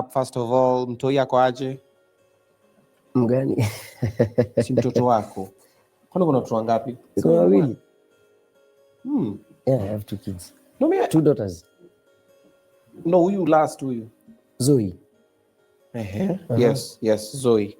first of all, mtoi yako aje? Mgani? Si mtoto wako. Kwani kuna watoto wangapi? Niko wawili. Yeah, I have 2 kids. No, 2 daughters. No, huyu last huyu. Zoe. Yes, Zoe.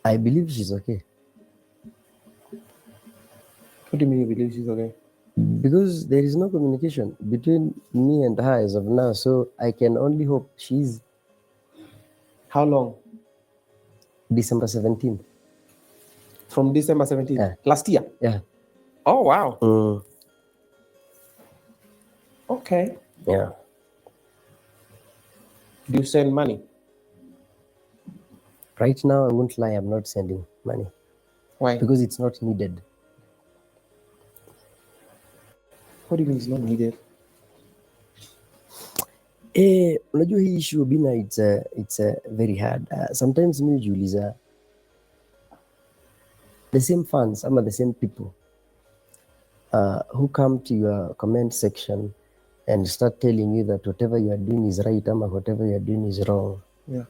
I believe she's okay. What do you mean you believe she's okay? Because there is no communication between me and her as of now, so I can only hope she's... How long? December 17th. From December 17th? Yeah. Last year? Yeah. Oh, wow. Okay. Yeah. Do you send money? Right now, I won't lie, I'm not sending money. Why? Because it's not needed. What do you mean it's not needed? Unajua hii issue bina, it's very hard. Sometimes me hujiuliza, the same fans ama the same people who come to your comment section and start telling you that whatever you are doing is right ama whatever you are doing is wrong. Yeah.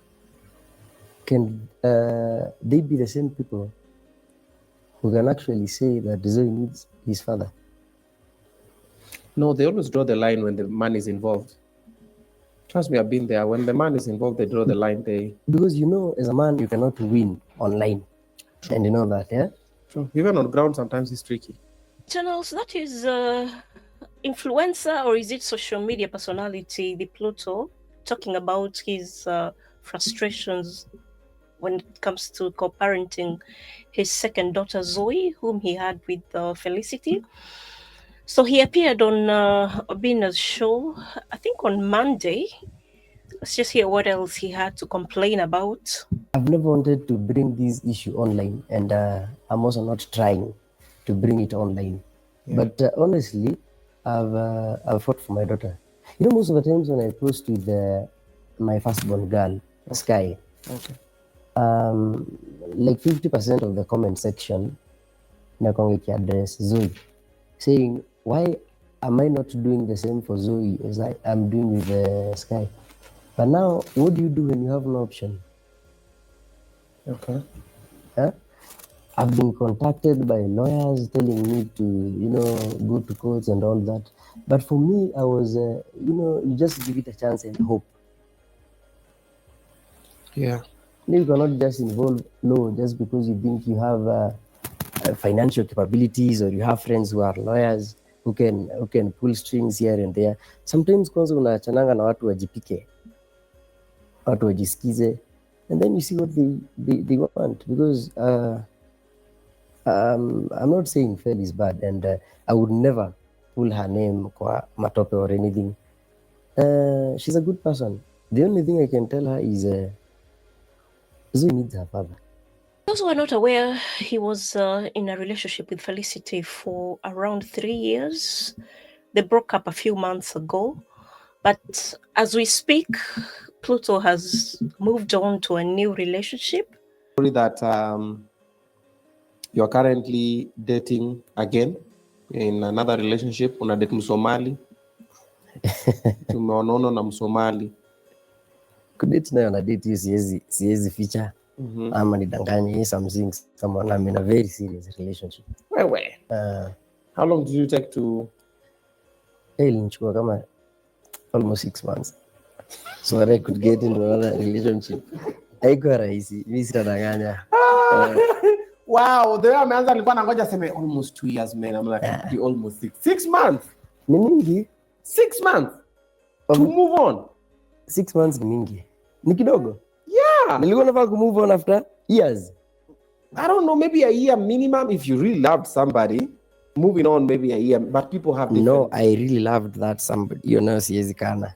Can they be the same people who can actually say that Zoe needs his father? No, they always draw the line when the man is involved. Trust me, I've been there. When the man is involved, they draw the line. Because as a man, you cannot win online. True. And you know that, yeah? True. Even on ground, sometimes it's tricky. Channels, that is influencer, or is it social media personality, the PLUTO, talking about his frustrations when it comes to co-parenting his second daughter, Zoe, whom he had with Felicity. So he appeared on Obina's show, I think on Monday. Let's just hear what else he had to complain about. I've never wanted to bring this issue online, and I'm also not trying to bring it online. Yeah. But honestly, I've fought for my daughter. You know, most of the times when I post with my firstborn girl, Sky, okay, like 50% of the comment section nakongi address Zoe, saying, why am I not doing the same for Zoe as I am doing with Sky? But now, what do you do when you have no option? Okay. Huh? I've been contacted by lawyers telling me to, go to courts and all that. But for me, I was, you just give it a chance and hope. Yeah. You cannot just involve law just because you think you have financial capabilities or you have friends who are lawyers who can pull strings here and there. Sometimes kwanza unaachananga na watu wajipike, watu wajisikize, and then you see what they want. Because I'm not saying Fel is bad, and I would never pull her name kwa matope or anything. She's a good person. The only thing I can tell her is Zoe needs her father. Those who are not aware, he was in a relationship with Felicity for around 3 years. They broke up a few months ago. But as we speak, PLUTO has moved on to a new relationship. That you're currently dating again in another relationship. Una date Msomali. Tumeonono na Msomali. Kudate nayo na date siezi feature. Ama nidanganye someone I'm in a very serious relationship. Where? How long did you take to? Ilinichukua kama almost 6 months. So that I could get into another relationship. Haikuwa rahisi. Mimi sitadanganya. Wow, the way ameanza alikuwa nangoja seme almost 2 years, man. I'm like, almost 6 months. Ni mingi. 6 months to move on. 6 months ni mingi. Ni kidogo. Yeah. Nilikuwa nafaa to move on after years. I don't know, maybe a year minimum if you really loved somebody. Moving on maybe a year, but people have different... No, I really loved that somebody. Siezi kana.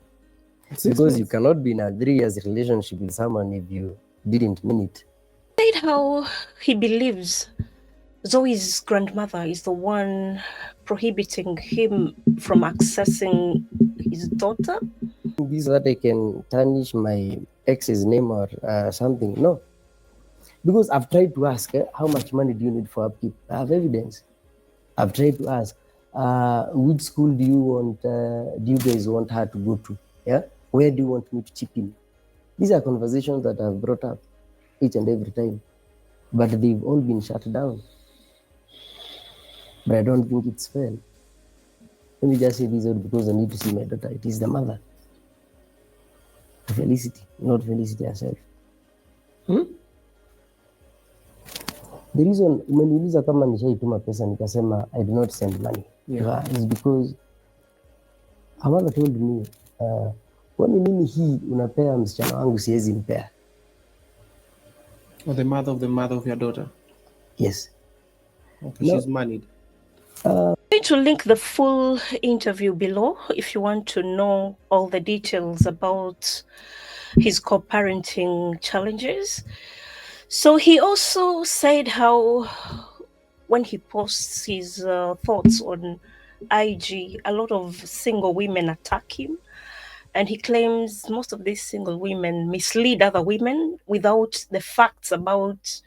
Because you cannot be in a 3 years relationship with someone if you didn't mean it. Said how he believes Zoe's grandmother is the one prohibiting him from accessing his daughter. This that I can tarnish my ex's name or something. No. Because I've tried to ask, how much money do you need for upkeep? I have evidence. I've tried to ask, which school do you guys want her to go to? Yeah. Where do you want me to chip in? These are conversations that I've brought up each and every time, but they've all been shut down. But I don't think it's fair. Let me just say this out because I need to see my daughter. It is the mother, Felicity, not Felicity herself. The reason umeniuliza kama nishaituma pesa nikasema I did not send money to her is because her mother told me, kwani mimi hii unapea msichana wangu siwezi mpea? Or the mother of your daughter? Yes. Okay, no. She's married. I'm going to link the full interview below if you want to know all the details about his co-parenting challenges. So he also said how when he posts his thoughts on IG, a lot of single women attack him. And he claims most of these single women mislead other women without the facts about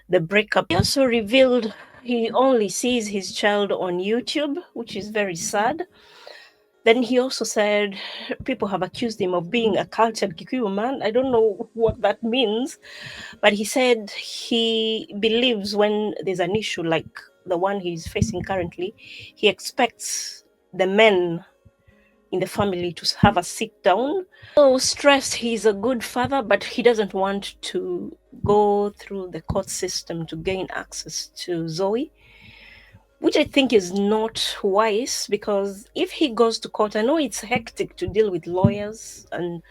the breakup. He also revealed he only sees his child on YouTube, which is very sad. Then he also said people have accused him of being a cultured Kikuyu man. I don't know what that means, but he said he believes when there's an issue like the one he's facing currently, he expects the men in the family to have a sit down. So stressed he's a good father, but he doesn't want to go through the court system to gain access to Zoe, which I think is not wise, because if he goes to court, I know it's hectic to deal with lawyers and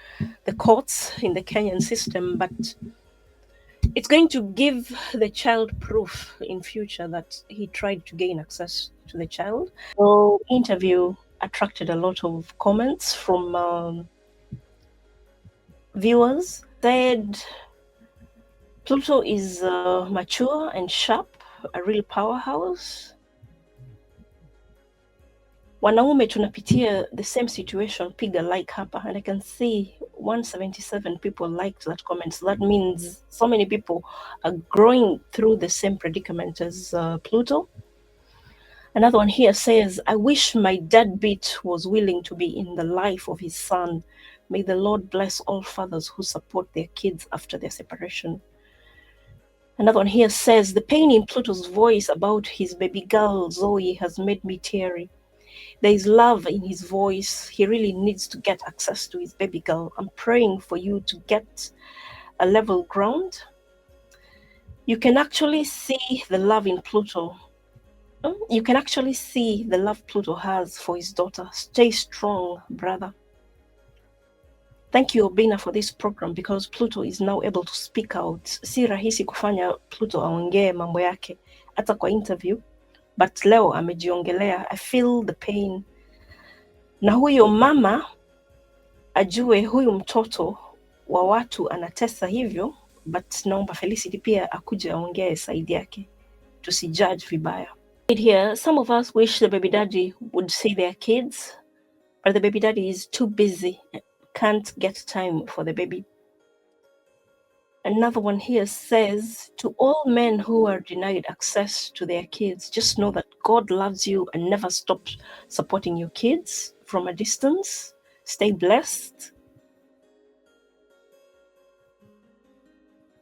the courts in the Kenyan system, but it's going to give the child proof in future that he tried to gain access to the child. So interview attracted a lot of comments from viewers. Said PLUTO is mature and sharp, a real powerhouse. Wanaume tunapitia the same situation, piga like hapa, and I can see 177 people liked that comment. So that means so many people are going through the same predicament as PLUTO. Another one here says, I wish my deadbeat was willing to be in the life of his son. May the Lord bless all fathers who support their kids after their separation. Another one here says, the pain in PLUTO's voice about his baby girl Zoe has made me teary. There is love in his voice. He really needs to get access to his baby girl. I'm praying for you to get a level ground. You can actually see the love in PLUTO. You can actually see the love PLUTO has for his daughter. Stay strong, brother. Thank you, Obina, for this program, because PLUTO is now able to speak out. Si rahisi kufanya PLUTO aongee mambo yake hata kwa interview, but leo amejiongelea. I feel the pain. Na huyo mama ajue huyu mtoto wa watu anatesa hivyo, but naomba Felicity pia akuje aongee side yake, tusijudge vibaya. Here, some of us wish the baby daddy would see their kids, but the baby daddy is too busy, can't get time for the baby. Another one here says, to all men who are denied access to their kids, just know that God loves you and never stop supporting your kids from a distance. Stay blessed.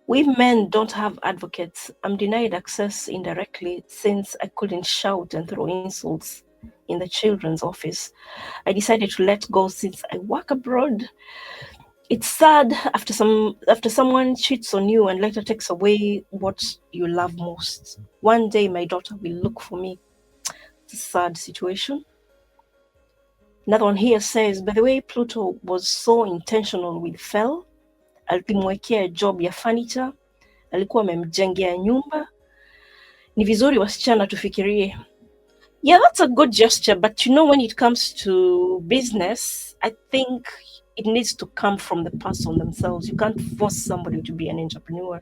We men don't have advocates. I'm denied access indirectly since I couldn't shout and throw insults in the children's office. I decided to let go since I work abroad. It's sad after someone cheats on you and later takes away what you love most. One day my daughter will look for me. It's a sad situation. Another one here says, by the way, PLUTO was so intentional with Fel. Alimwekea job ya furniture, alikuwa amemjengea nyumba. Ni vizuri wasichana tufikirie. Yeah, that's a good gesture, but you know, when it comes to business, I think it needs to come from the person themselves. You can't force somebody to be an entrepreneur.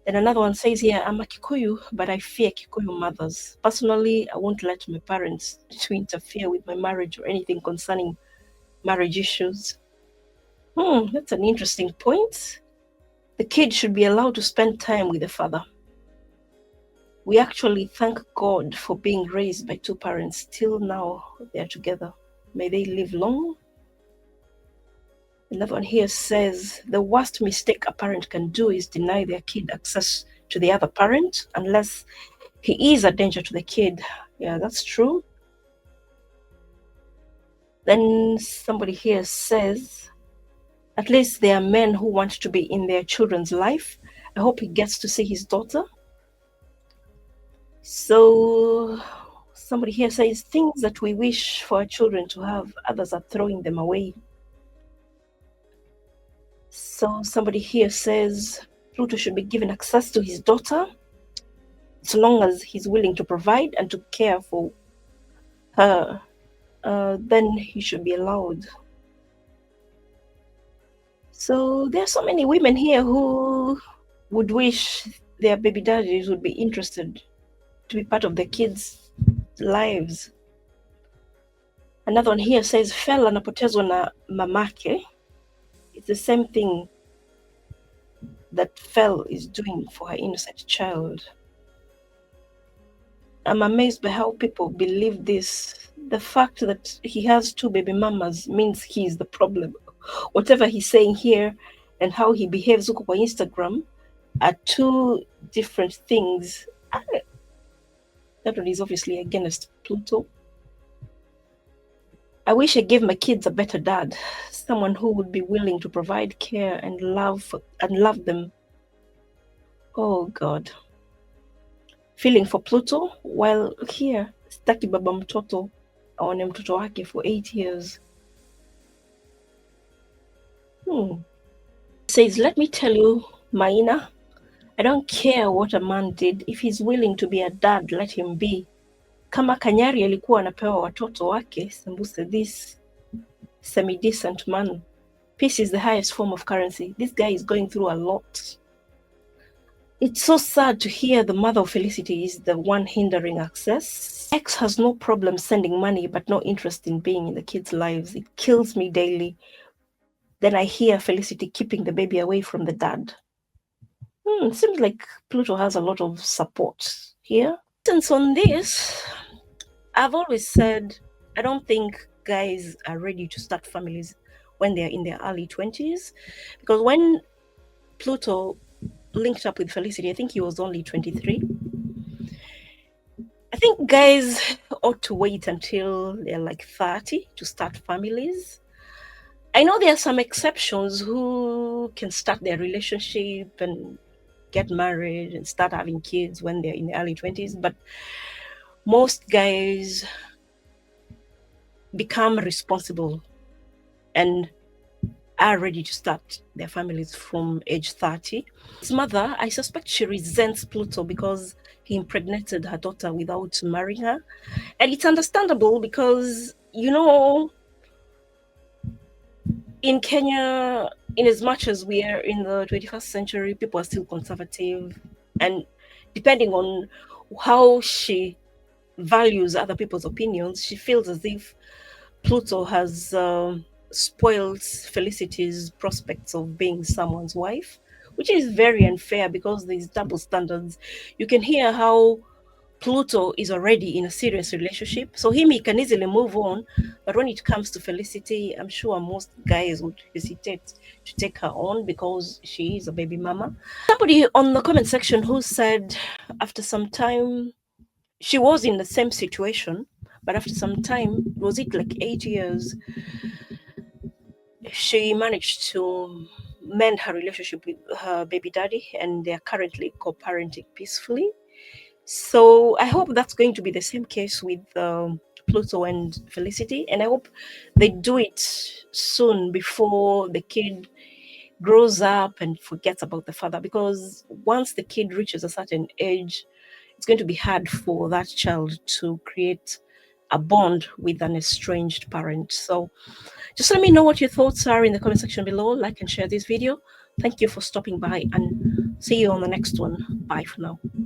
Then another one says here, I'm a Kikuyu, but I fear Kikuyu mothers. Personally, I won't let my parents to interfere with my marriage or anything concerning marriage issues. That's an interesting point. The kid should be allowed to spend time with the father. We actually thank God for being raised by two parents. Till now, they are together. May they live long. Another one here says the worst mistake a parent can do is deny their kid access to the other parent unless he is a danger to the kid. Yeah, that's true. Then somebody here says, at least there are men who want to be in their children's life. I hope he gets to see his daughter. So somebody here says, things that we wish for our children to have, others are throwing them away. So somebody here says, Pluto should be given access to his daughter so long as he's willing to provide and to care for her. Then he should be allowed. So there are so many women here who would wish their baby daddies would be interested to be part of their kids' lives. Another one here says, Fel anapotezwa na mamake. It's the same thing that Fel is doing for her innocent child. I'm amazed by how people believe this. The fact that he has 2 baby mamas means he's the problem. Whatever he's saying here and how he behaves on Instagram are 2 different things. That one is obviously against Pluto. I wish I gave my kids a better dad, someone who would be willing to provide care and love them. Oh God. Feeling for Pluto, while here staki baba mtoto aone mtoto wake for 8 years. Says, let me tell you, Maina, I don't care what a man did. If he's willing to be a dad, let him be. Kama Kanyari alikuwa anapewa watoto wake, sembuse this semi-decent man. Peace is the highest form of currency. This guy is going through a lot. It's so sad to hear the mother of Felicity is the one hindering access. X has no problem sending money, but no interest in being in the kids' lives. It kills me daily. Then I hear Felicity keeping the baby away from the dad. Seems like Pluto has a lot of support here. Since on this, I've always said I don't think guys are ready to start families when they're in their early 20s. Because when Pluto linked up with Felicity, I think he was only 23. I think guys ought to wait until they're like 30 to start families. I know there are some exceptions who can start their relationship and get married and start having kids when they're in the early 20s, but most guys become responsible and are ready to start their families from age 30. His mother, I suspect she resents Pluto because he impregnated her daughter without marrying her. And it's understandable because, you know, in Kenya, in as much as we are in the 21st century, people are still conservative. And depending on how she values other people's opinions, she feels as if Pluto has spoiled Felicity's prospects of being someone's wife, which is very unfair because there's double standards. You can hear how Pluto is already in a serious relationship, so he can easily move on. But when it comes to Felicity, I'm sure most guys would hesitate to take her on because she is a baby mama. Somebody on the comment section who said after some time, she was in the same situation, but after some time, was it like 8 years, she managed to mend her relationship with her baby daddy, and they're currently co-parenting peacefully. So I hope that's going to be the same case with Pluto and Felicity, and I hope they do it soon before the kid grows up and forgets about the father, because once the kid reaches a certain age, it's going to be hard for that child to create a bond with an estranged parent. So just let me know what your thoughts are in the comment section below. Like and share this video. Thank you for stopping by, and see you on the next one. Bye for now.